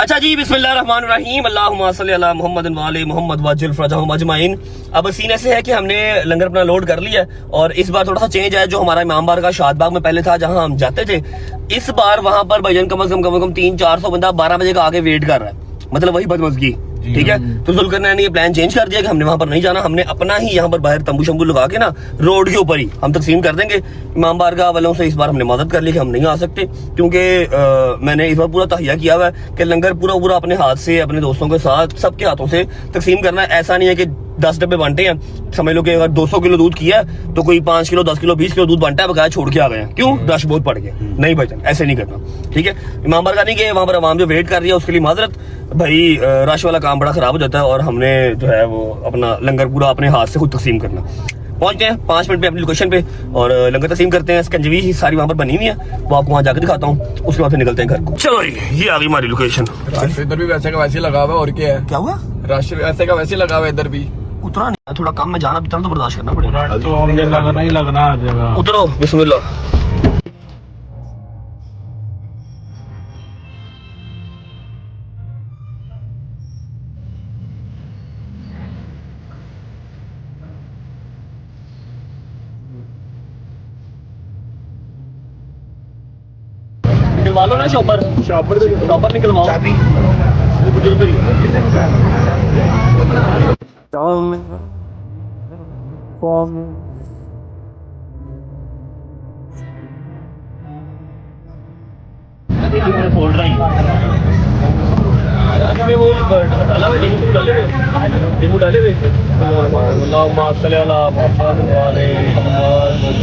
Speaker 1: अच्छा जी, बिस्मिल्लाहिर्रहमानिर्रहीम, अल्लाहुम्मा सल्ली अला मुहम्मद व आले मुहम्मद वजिल फरजहुम अजमाइन। अब सीन ऐसे है कि हमने लंगर अपना लोड कर लिया है और इस बार थोड़ा सा चेंज है। जो हमारा इमाम बारगाह शादबाग में पहले था जहां हम जाते थे, इस बार वहां पर भाईजान कम से कम 300-400 बंदा 12 बजे का आगे वेट कर रहा है, मतलब वही बदमज़गी। ठीक है, तो जुल्करनैन ने ये प्लान चेंज कर दिया कि हमने वहां पर नहीं जाना, हमने अपना ही यहाँ पर बाहर तंबू शंबू लगा के ना रोड के ऊपर ही हम तकसीम कर देंगे। इमाम बारगाह वालों से इस बार हमने मदद कर ली कि हम नहीं आ सकते, क्योंकि मैंने इस बार पूरा तहिया किया हुआ है कि लंगर पूरा अपने हाथ से, अपने दोस्तों के साथ, सबके हाथों से तकसीम करना है। ऐसा नहीं है कि 10 डब्बे बांटे हैं, समझ लो कि अगर 200 किलो दूध किया है तो कोई 5 किलो 10 किलो 20 किलो दूध बांटा है, बकाया छोड़ के आ गए हैं। क्यों? रश बहुत पड़ गया। नहीं भाईजान, ऐसे नहीं करना। ठीक है, इमाम बारगाह नहीं गए, वहां पर आवाम जो वेट कर रही है उसके लिए माजरत। भाई रश वाला काम बड़ा खराब हो जाता है और हमने जो है वो अपना लंगर पूरा अपने हाथ से खुद तकसीम करना। पहुंचते हैं 5 मिनट पे अपनी लोकेशन पे और लंगर तकसीम करते हैं। स्कंजवी ही सारी वहां पर बनी हुई है, वो आपको वहां जाकर दिखाता हूँ, उसके बाद फिर निकलते हैं घर को। चलो ये आ गई हमारी लोकेशन।
Speaker 5: रश इधर भी वैसे का वैसे लगा हुआ है, और क्या है?
Speaker 1: क्या हुआ?
Speaker 5: रश वैसे का वैसे लगा हुआ है इधर भी।
Speaker 1: उतरा नहीं, थोड़ा कम में जाना भी तो बर्दाश्त करना पड़ेगा।
Speaker 3: तो हमने लगना ही लगना आ जाएगा।
Speaker 1: उतरो, बिस्मिल्लाह। निकलवा लो ना शॉपर निकलवाओ। फोड़ रहा ही वो डाला हुआ डेमो डाले हुए अल्लाहुम्मा सल्ली अला मुहम्मद व आले मुहम्मद।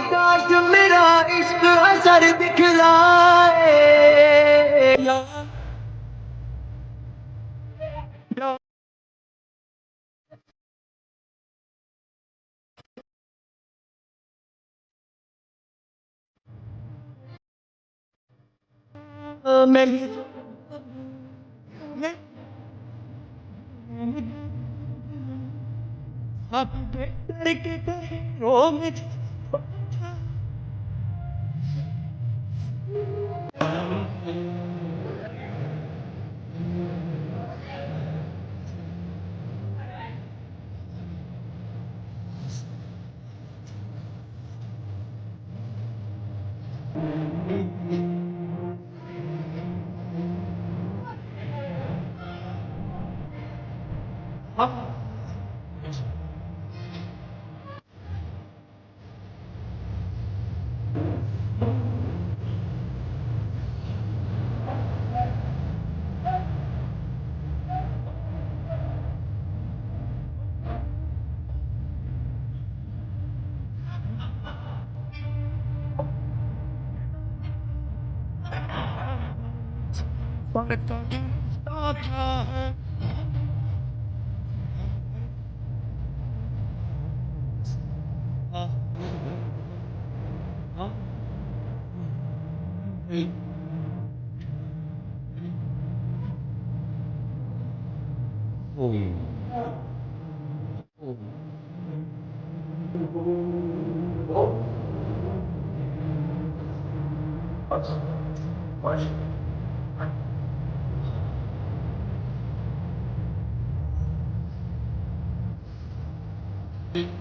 Speaker 8: काश मेरा इश्क असर दिखलाए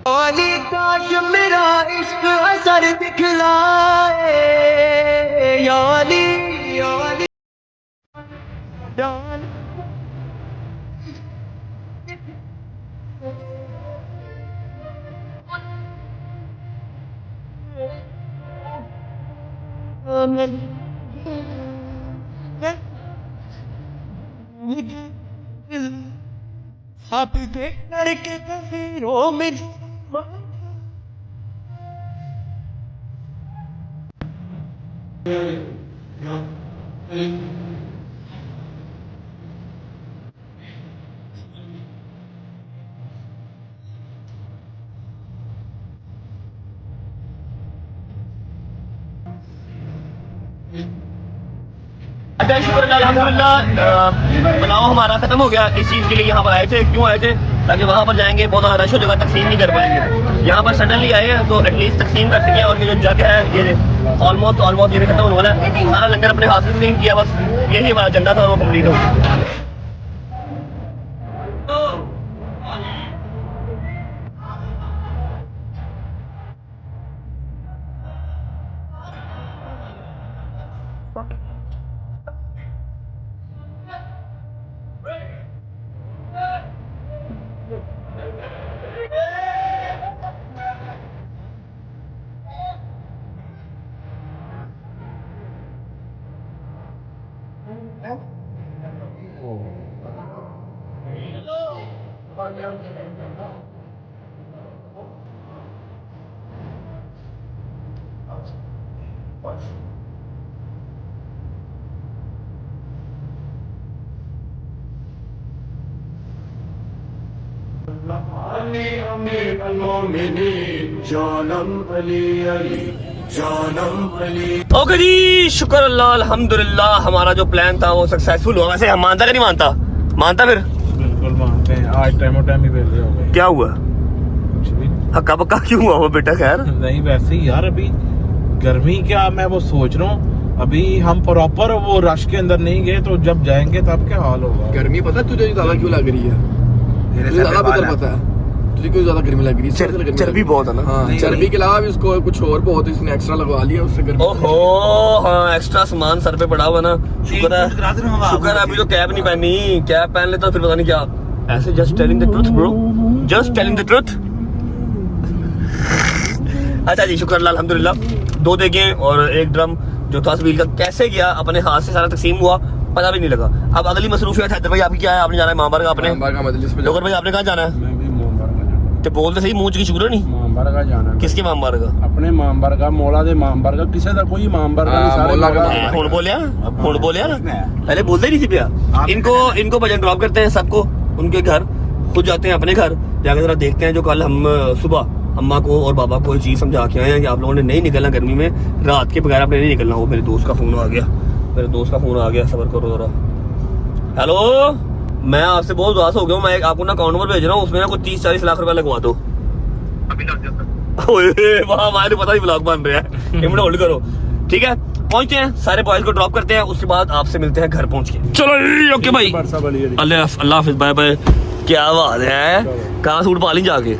Speaker 8: वाली काश मेरा इश्क असर दिखलाए याली याली याली आप लड़के तस्वीरों में
Speaker 1: अल्हम्दुलिल्लाह बनाओ हमारा खत्म हो गया। इस चीज़ के लिए यहाँ पर आए थे। क्यों आए थे? ताकि वहाँ पर जाएंगे बहुत ज़्यादा रश हो जाएगा, तकसीम नहीं कर पाएंगे। यहाँ पर सडनली आए हैं तो एटलीस्ट तकसीम कर सकें। और ये जो जग है ये ऑलमोस्ट ये भी खत्म होने वाला है। सारा लंगर अपने हाथ से नहीं किया, बस यही हमारा एजेंडा था, वो कम्प्लीट हो गया। ओके जी, शुक्र अल्लाह अल्हम्दुलिल्लाह हमारा जो प्लान था वो सक्सेसफुल हुआ। वैसे हम मानता कि नहीं मानता? मानता फिर
Speaker 3: बिल्कुल मानते हैं। आज टाइम ही वेले हो गए।
Speaker 1: क्या हुआ?
Speaker 3: कुछ भी
Speaker 1: हक्का बक्का क्यों हुआ वो बेटा? खैर
Speaker 3: नहीं, वैसे ही यार अभी गर्मी क्या, मैं वो सोच रहा हूँ अभी हम प्रॉपर वो रश के अंदर नहीं गए तो जब जाएंगे तब क्या हाल होगा।
Speaker 5: गर्मी पता है तुझे ज्यादा क्यों लग रही है? तुझे ज्यादा बेहतर पता है तुझे क्यों ज्यादा गर्मी लग रही है?
Speaker 1: चर्बी बहुत है ना।
Speaker 5: हाँ, चर्बी के अलावा भी उसको कुछ और बहुत इसने एक्स्ट्रा लगवा लिया उससे गर्मी।
Speaker 1: ओहो हाँ, एक्स्ट्रा सामान सर पे पड़ा हुआ ना। शुक्र है अभी तो कैप नहीं पहनी। कैप पहन लेता फिर पता नहीं क्या। ऐसे just telling the truth bro, just telling the truth. अच्छा जी, शुक्र अल्लाह अल्हम्दुलिल्लाह। 2 देगे और 1 ड्रम जो था व्हील का कैसे गया अपने हाथ से सारा तकसीम हुआ, पता भी नहीं लगा। अब अगली मसरूफियत हैदर भाई आपकी क्या है? आपने जाना है मामबार का। आपने लोगर भाई आपने कहाँ जाना है?
Speaker 6: मैं भी मामबार का जाना।
Speaker 1: तो बोल दे सही, मुंह की शुक्र नहीं।
Speaker 6: मामबार का जाना।
Speaker 1: किसके मामबार का?
Speaker 6: अपने मामबार का, मौला दे मामबार का। किसी का कोई मामबार का नहीं, सारे मौला का।
Speaker 1: हुण बोलिया ना, पहले बोलते नहीं थी भैया। इनको भजन ड्रॉप करते हैं सबको उनके घर, खुद जाते हैं अपने घर, जाकर जरा देखते हैं। जो कल हम सुबह अम्मा को और बाबा को चीज समझा के आए हैं कि आप लोगों ने नहीं निकलना गर्मी में, रात के बगैर आपने नहीं निकलना। वो मेरे दोस्त का फोन आ गया, सबर करो जरा। हेलो, मैं आपसे बहुत उदास हो गया हूँ। मैं आपको ना अकाउंट नंबर भेज रहा हूँ, उसमें ना कुछ 30-40 लाख रुपया लगवा दो। वहाँ हमारे पता नहीं ब्लॉग बन रहा है। 1 मिनट होल्ड करो, ठीक है? पहुंचते हैं, सारे बॉयज को ड्रॉप करते हैं, उसके बाद आपसे मिलते हैं घर पहुंच के। चलो ओके भाई, अल्लाह हाफिज, बाय बाय। क्या बात है, कहाँ सूट पा ली जाके?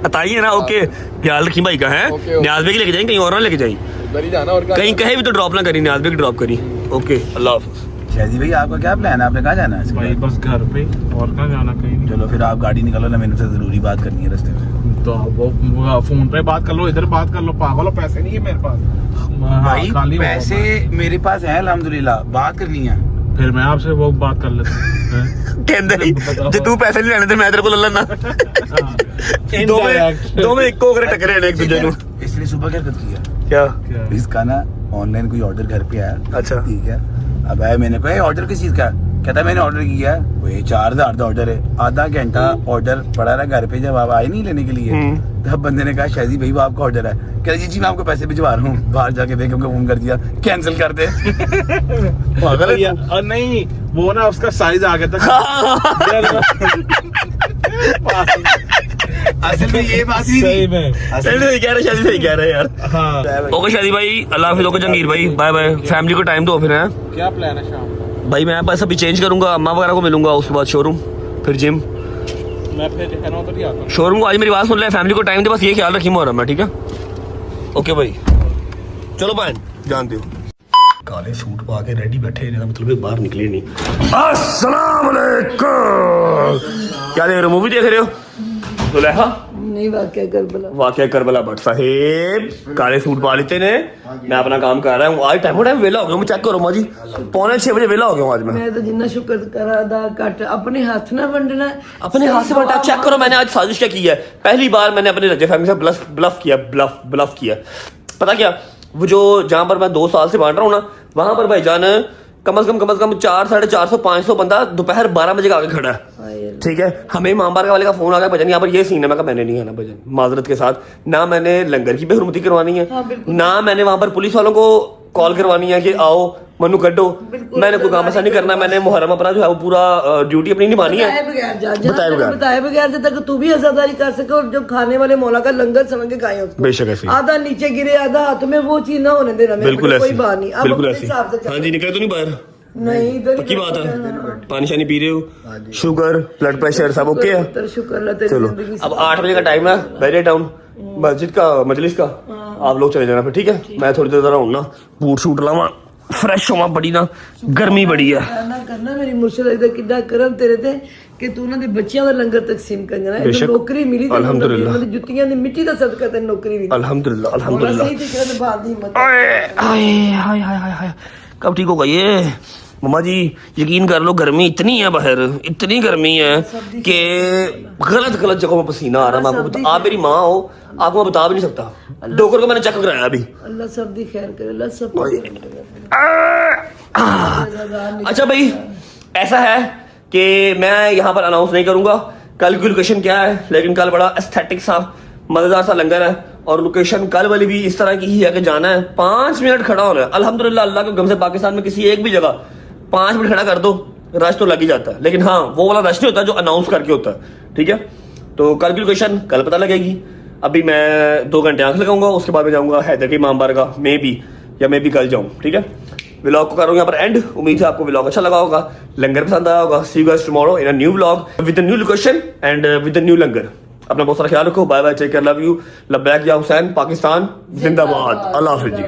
Speaker 1: बताइए ना। ओके, ख्याल रखी भाई का है। न्याज भाई लेके जाएंगे, कहीं और ना लेके जाएं। कहीं कहीं भी तो ड्रॉप ना करी, न्याज भाई ड्रॉप करी। ओके, अल्लाह हाफिज।
Speaker 9: शादी भाई आपका क्या प्लान है? आपने कहाँ जाना है?
Speaker 3: भाई बस घर पे, और कहाँ जाना? कहीं नहीं।
Speaker 9: चलो फिर आप गाड़ी निकालो ना, मैंने से जरूरी बात करनी है रास्ते में।
Speaker 3: तो वो फोन पे बात कर लो, इधर बात कर लो। पागल हो, पैसे नहीं है मेरे पास।
Speaker 9: भाई पैसे मेरे पास है अल्हम्दुलिल्लाह, बात करनी है।
Speaker 3: फिर मैं आपसे वो बात कर लेता हूँ।
Speaker 1: कहते तू पैसे नहीं लेने थे, मैं तेरे को ले लेना। दो में इक्को करे टकरे एक दूसरे को।
Speaker 9: इसलिए सुबह क्या कर दिया
Speaker 1: क्या
Speaker 9: इसका ना ऑनलाइन कोई ऑर्डर घर पे आया।
Speaker 1: अच्छा।
Speaker 9: ठीक है, अब आया, मैंने कहा ऑर्डर किस चीज का है? कहता है मैंने ऑर्डर किया है, वो 4000 का ऑर्डर है। आधा घंटा ऑर्डर पड़ा रहा घर पे, जब आप आए नहीं लेने के लिए तब बंदे ने कहा शादी भाई वो आपका ऑर्डर है। कह जी मैं आपको पैसे भिजवा रहा हूँ। बाहर जाके बेगम को फोन कर दिया, कैंसिल कर दे। पागल है तू।
Speaker 3: और नहीं, वो ना उसका साइज आ गया था।
Speaker 9: असल में ये बात ही
Speaker 3: सही
Speaker 9: नहीं।
Speaker 3: में।
Speaker 1: सही कह रहे, शादी सही कह रहे हैं यार।
Speaker 3: हाँ।
Speaker 1: ओके शादी भाई, अल्लाह हाफिज़। ओके जंगीर भाई, बाय बाय। फैमिली को टाइम दो फिर है
Speaker 3: क्या प्लान है शाम को?
Speaker 1: भाई। मैं बस अभी चेंज करूंगा, अम्मा वगैरह को मिलूंगा, उसके बाद शोरूम, फिर जिम।
Speaker 3: मैं फिर है ना तो नहीं आता।
Speaker 1: शोरूम को आज मेरी बात सुन ले, फैमिली को टाइम दे, बस ये ख्याल रखी मुहर्रम में, ठीक है? ओके भाई, चलो बहन, जानते हो काले सूट पा के रेडी बैठे हैं, मतलब बाहर निकले नहीं। अस्सलाम वालेकुम। क्या देख रहे हो, मूवी देख रहे हो? दुल्हा
Speaker 4: नहीं वाकया करबला।
Speaker 1: वाकया करबला भट्ट साहेब काले सूट पा लेते ने। मैं अपना काम कर रहा हूँ, आज टाइम वेला हो गया, मैं चेक करो माँ जी, 5:45 बजे वेला हो गया हूँ आज मैं
Speaker 4: तो जिन्ना शुक्र करा दा कट अपने हाथ ना वंडना है।
Speaker 1: अपने हाथ से बंटा। चेक करो मैंने आज साजिश क्या की है। पहली बार मैंने अपने रजे फैमिली से ब्लफ किया। पता क्या, वो जो जहाँ पर मैं 2 साल से बांट रहा हूँ ना, वहां पर भाईजान कम से कम 400-450 500 बंदा दोपहर 12 बजे का आगे खड़ा है। ठीक है, हमें इमाम बारगाह वाले का फोन आ गया, भजन यहाँ पर ये सीन है। मैं कहा मैंने नहीं आना भजन, माजरत के साथ। ना मैंने लंगर की बेहरमती करवानी है, ना मैंने वहां पर पुलिस वालों को कॉल करवानी है कि आओ मनु कड्डो। मैंने कोई काम ऐसा नहीं करना। मैंने मुहर्रम अपना जो है वो पूरा ड्यूटी अपनी निभानी है।
Speaker 4: बताए बगैर जब तक तू भी आजादारी कर सके, और जो खाने वाले मौला का लंगर समझ के खाए उसको।
Speaker 1: बेशक ऐसे ही।
Speaker 4: आधा नीचे गिरे आधा हाथ में, वो चीज ना होने देना।
Speaker 1: बिल्कुल
Speaker 4: कोई
Speaker 1: ऐसे,
Speaker 4: बात नहीं, अब
Speaker 1: बिल्कुल
Speaker 4: अपने
Speaker 1: ऐसे।
Speaker 4: हिसाब से
Speaker 1: हाँ जी, निकले तो नहीं बाहर?
Speaker 4: नहीं इधर
Speaker 1: पक्की बात है। पानी शानी पी रहे हो? शुगर, ब्लड प्रेशर सब ओके है?
Speaker 4: शुक्र अल्लाह तेरी
Speaker 1: चलो,
Speaker 4: जिंदगी से।
Speaker 1: अब 8 बजे का टाइम है, बैरियर टाउन मस्जिद का, मजलिस का। आप लोग चले जाना फिर, ठीक है? मैं थोड़ी देर रहूँ ना, बूट शूट लावा, फ्रेश होवा, बड़ी ना गर्मी बड़ी है।
Speaker 4: करना मेरी मुर्शिद इधर किड्डा करम तेरे ते कि तू उन्हां दे बच्चियां दा लंगर तकसीम कर जाना।
Speaker 1: बेशक।
Speaker 4: नौकरी मिली ते
Speaker 1: अल्हम्दुलिल्लाह।
Speaker 4: उन्हां दी जुत्तियां दी मिट्टी दा सदका ते नौकरी मिली।
Speaker 1: अल्हम्दुलिल्लाह अल्हम्दुलिल्लाह।
Speaker 4: सही तरीके से बात दी हिम्मत।
Speaker 1: हाय कब ठीक होगा ये? मम्मा जी यकीन कर लो, गर्मी इतनी है बाहर, इतनी गर्मी है कि गलत जगहों में पसीना आ रहा है। मैं आपको आप मेरी माँ हो, आपको मैं बता भी नहीं सकता। डॉक्टर को मैंने चेक कराया अभी।
Speaker 4: अल्लाह सब दी खैर करे, अल्लाह सब
Speaker 1: अच्छा भाई, ऐसा है कि मैं यहाँ पर अनाउंस नहीं करूंगा कल की लोकेशन क्या है, लेकिन कल बड़ा एस्थेटिक सा मजेदार सा लंगर है, और लोकेशन कल वाली भी इस तरह की ही है कि जाना है 5 मिनट खड़ा होना है। अल्हम्दुलिल्लाह, अल्लाह के गम से पाकिस्तान में किसी एक भी जगह 5 मिनट खड़ा कर दो, रश तो लग ही जाता है। लेकिन हाँ, वो वाला रश नहीं होता जो अनाउंस करके होता है, ठीक है? तो कल की लोकेशन कल पता लगेगी। अभी मैं 2 घंटे आंख लगाऊंगा, उसके बाद में जाऊंगा हैदर की इमाम बारगाह, मे बी कल जाऊं, ठीक है? व्लॉग को करूँ यहाँ पर एंड। उम्मीद है आपको व्लॉग अच्छा लगा होगा, लंगर पसंद आया होगा। See you guys tomorrow in a new vlog with a new location and with a new langar. अपना बहुत सारा ख्याल रखो। Bye bye, take care, love you, लब्बैक या हुसैन, पाकिस्तान जिंदाबाद। अल्लाह हाफिज़ जी।